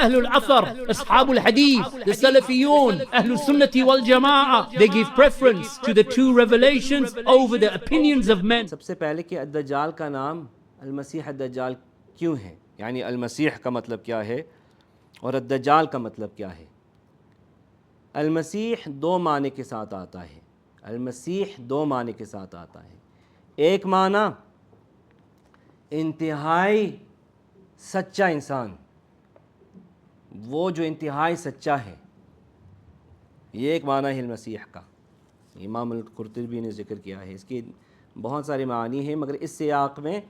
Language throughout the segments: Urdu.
أهل الأثر, أصحاب الحديث, the Salafiyun, أهل السنة والجماعة, they give preference to the two revelations over the opinions of men. سب سے پہلے کہ الدجال کا نام المسیح الدجال کیوں ہے، یعنی المسیح کا مطلب کیا ہے اور الدجال کا مطلب کیا ہے۔ المسیح دو معنی کے ساتھ آتا ہے، المسیح دو معنی کے ساتھ آتا ہے۔ ایک معنی انتہائی سچا انسان، وہ جو انتہائی سچا ہے، یہ ایک معنی ہے المسیح کا۔ امام القرطبی نے ذکر کیا ہے، اس کی بہت سارے معنی ہیں، مگر اس سیاق میں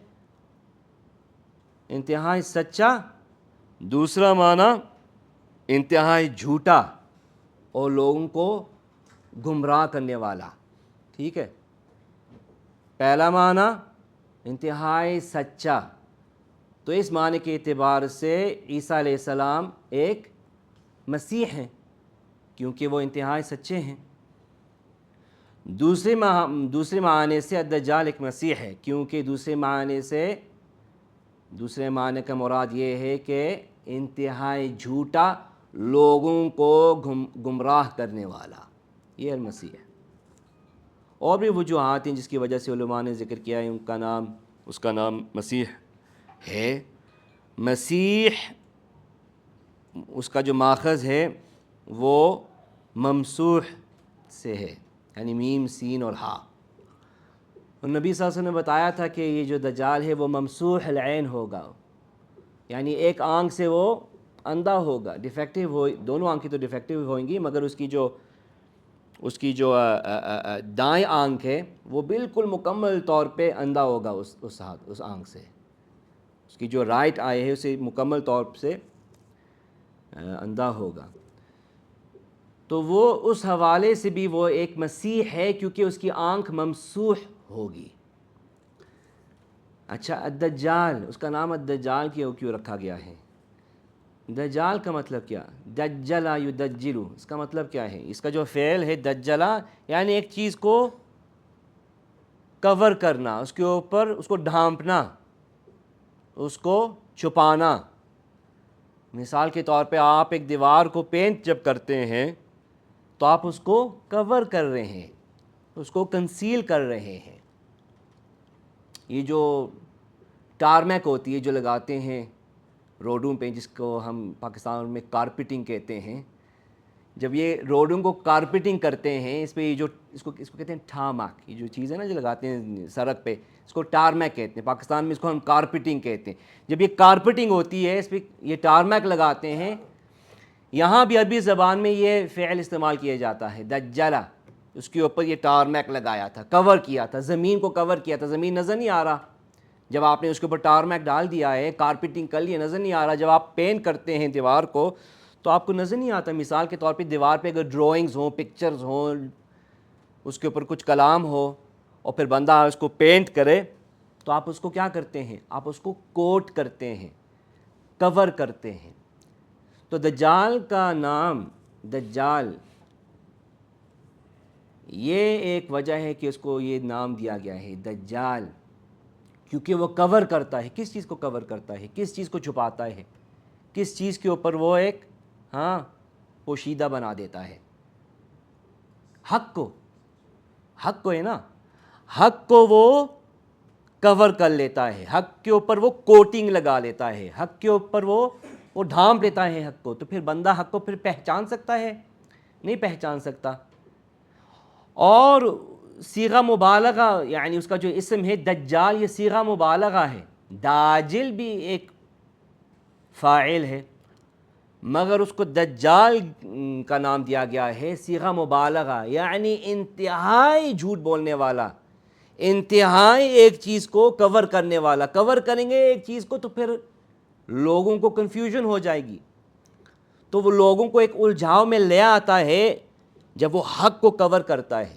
انتہائی سچا۔ دوسرا معنی انتہائی جھوٹا اور لوگوں کو گمراہ کرنے والا، ٹھیک ہے۔ پہلا معنی انتہائی سچا، تو اس معنی کے اعتبار سے عیسیٰ علیہ السلام ایک مسیح ہیں کیونکہ وہ انتہائی سچے ہیں۔ دوسرے معنی سے الدجال ایک مسیح ہے کیونکہ دوسرے معنی کا مراد یہ ہے کہ انتہائی جھوٹا، لوگوں کو گمراہ کرنے والا، یہ المسیح ہے۔ اور بھی وجوہات ہیں جس کی وجہ سے علماء نے ذکر کیا ہے اس کا نام مسیح ہے۔ مسیح اس کا جو ماخذ ہے وہ ممسوح سے ہے، یعنی میم سین اور ہا۔ اور نبی صلی اللہ علیہ وسلم نے بتایا تھا کہ یہ جو دجال ہے وہ ممسوح العین ہوگا، یعنی ایک آنکھ سے وہ اندھا ہوگا، ڈیفیکٹیو ہو، دونوں آنکھیں تو ڈیفیکٹیو ہوئیں گی، مگر اس کی جو دائیں آنکھ ہے وہ بالکل مکمل طور پہ اندھا ہوگا، اس آنکھ سے، اس کی جو رائٹ آئی ہے اسے مکمل طور سے اندھا ہوگا۔ تو وہ اس حوالے سے بھی وہ ایک مسیح ہے کیونکہ اس کی آنکھ ممسوح ہوگی۔ اچھا، الدجال، اس کا نام الدجال کیوں رکھا گیا ہے؟ دجال کا مطلب کیا؟ دجلا یدجلو، اس کا مطلب کیا ہے؟ اس کا جو فعل ہے دجلا، یعنی ایک چیز کو کور کرنا، اس کے اوپر اس کو ڈھانپنا، اس کو چھپانا۔ مثال کے طور پہ آپ ایک دیوار کو پینٹ جب کرتے ہیں تو آپ اس کو کور کر رہے ہیں، اس کو کنسیل کر رہے ہیں۔ یہ جو ٹارمیک ہوتی ہے جو لگاتے ہیں روڈوں پہ، جس کو ہم پاکستان میں کارپیٹنگ کہتے ہیں، جب یہ روڈوں کو کارپیٹنگ کرتے ہیں، اس پہ یہ جو اس کو کہتے ہیں ٹارمیک، یہ جو چیز ہے نا جو لگاتے ہیں سڑک پہ، اس کو ٹارمیک کہتے ہیں، پاکستان میں اس کو ہم کارپیٹنگ کہتے ہیں۔ جب یہ کارپیٹنگ ہوتی ہے، اس پہ یہ ٹارمیک لگاتے ہیں، یہاں بھی عربی زبان میں یہ فعل استعمال کیا جاتا ہے، دجلا، اس کے اوپر یہ ٹارمیک لگایا تھا، کور کیا تھا، زمین کو کور کیا تھا، زمین نظر نہیں آ رہا، جب آپ نے اس کے اوپر ٹارمیک ڈال دیا ہے، کارپیٹنگ کر لی، نظر نہیں آ رہا۔ جب آپ پینٹ کرتے ہیں دیوار کو تو آپ کو نظر نہیں آتا۔ مثال کے طور پہ دیوار پہ اگر ڈرائنگز ہوں، پکچرز ہوں، اس کے اوپر کچھ کلام ہو اور پھر بندہ اس کو پینٹ کرے تو آپ اس کو کیا کرتے ہیں؟ آپ اس کو کوٹ کرتے ہیں، کور کرتے ہیں۔ تو دجال کا نام دجال، یہ ایک وجہ ہے کہ اس کو یہ نام دیا گیا ہے دجال، کیونکہ وہ کور کرتا ہے۔ کس چیز کو کور کرتا ہے؟ کس چیز کو چھپاتا ہے؟ کس چیز کے اوپر وہ ایک پوشیدہ بنا دیتا ہے؟ حق کو ہے نا، حق کو وہ کور کر لیتا ہے، حق کے اوپر وہ کوٹنگ لگا لیتا ہے، حق کے اوپر وہ ڈھانپ لیتا ہے حق کو۔ تو پھر بندہ حق کو پھر پہچان سکتا ہے؟ نہیں پہچان سکتا۔ اور صیغہ مبالغہ، یعنی اس کا جو اسم ہے دجال، یہ صیغہ مبالغہ ہے۔ داجل بھی ایک فاعل ہے، مگر اس کو دجال کا نام دیا گیا ہے صیغہ مبالغہ، یعنی انتہائی جھوٹ بولنے والا، انتہائی ایک چیز کو کور کرنے والا۔ کور کریں گے ایک چیز کو تو پھر لوگوں کو کنفیوژن ہو جائے گی، تو وہ لوگوں کو ایک الجھاؤ میں لے آتا ہے جب وہ حق کو کور کرتا ہے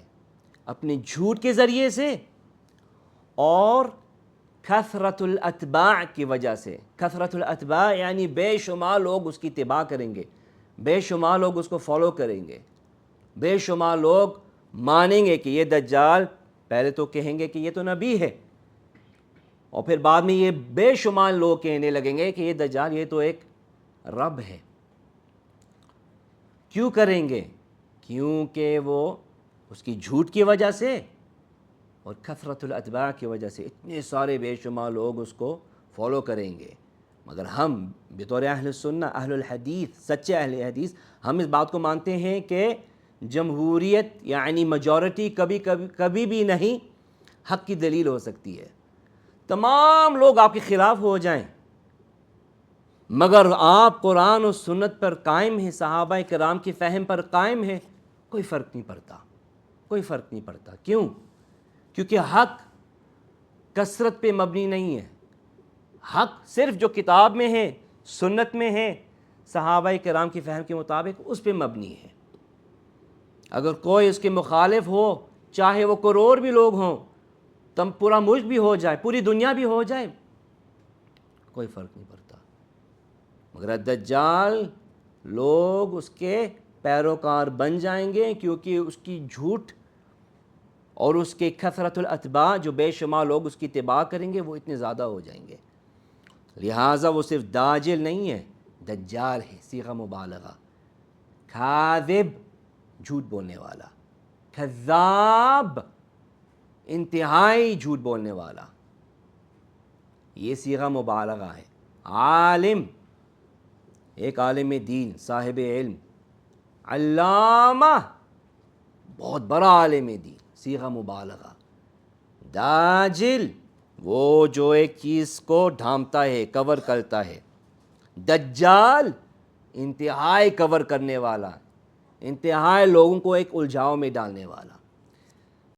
اپنے جھوٹ کے ذریعے سے اور کثرت الاتباع کی وجہ سے۔ کثرت الاتباع یعنی بے شمار لوگ اس کی اتباع کریں گے، بے شمار لوگ اس کو فالو کریں گے، بے شمار لوگ مانیں گے کہ یہ دجال، پہلے تو کہیں گے کہ یہ تو نبی ہے، اور پھر بعد میں یہ بے شمار لوگ کہنے لگیں گے کہ یہ دجال، یہ تو ایک رب ہے. کیوں کریں گے؟ کیونکہ وہ اس کی جھوٹ کی وجہ سے اور کثرت الاتباع کی وجہ سے اتنے سارے بے شمار لوگ اس کو فالو کریں گے. مگر ہم بطور اہل سنہ، اہل الحدیث، سچے اہل حدیث، ہم اس بات کو مانتے ہیں کہ جمہوریت یعنی میجورٹی کبھی بھی نہیں حق کی دلیل ہو سکتی ہے. تمام لوگ آپ کے خلاف ہو جائیں مگر آپ قرآن و سنت پر قائم ہیں، صحابہ کرام کی فہم پر قائم ہیں، کوئی فرق نہیں پڑتا، کوئی فرق نہیں پڑتا. کیوں؟ کیونکہ حق کثرت پہ مبنی نہیں ہے. حق صرف جو کتاب میں ہے، سنت میں ہے، صحابہ کرام کی فہم کے مطابق اس پہ مبنی ہے. اگر کوئی اس کے مخالف ہو، چاہے وہ کروڑ بھی لوگ ہوں، تم پورا ملک بھی ہو جائے، پوری دنیا بھی ہو جائے، کوئی فرق نہیں پڑتا. مگر دجال لوگ اس کے پیروکار بن جائیں گے کیونکہ اس کی جھوٹ اور اس کے کثرت الاتباع، جو بے شمار لوگ اس کی اتباع کریں گے، وہ اتنے زیادہ ہو جائیں گے. لہٰذا وہ صرف داجل نہیں ہے، دجال ہے، صیغہ مبالغہ. کاذب، جھوٹ بولنے والا. کذاب، انتہائی جھوٹ بولنے والا. یہ صیغہ مبالغہ ہے. عالم، ایک عالم دین، صاحب علم. علامہ، بہت بڑا عالم دین، صیغہ مبالغہ. داجل، وہ جو ایک چیز کو ڈھانپتا ہے، کور کرتا ہے. دجال، انتہائی کور کرنے والا، انتہائی لوگوں کو ایک الجھاؤ میں ڈالنے والا.